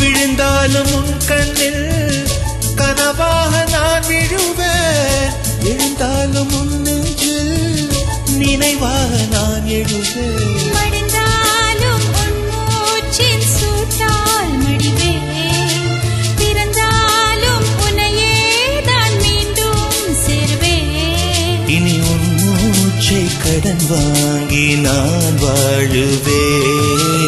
விழுந்தாலும் உன் கண்ணில் கனவாக நான் விழுவேன். எழுந்தாலும் உன் நெஞ்சில் நினைவாக நான் எழுவேன். மடிந்தாலும் உன் மூச்சின் சூட்டால் மடிவேன். பிறந்தாலும் உன்னையே தான் மீண்டும் சேர்வேன். இனி உன் மூச்சை கடன் வாங்கி நான் வாழுவேன்.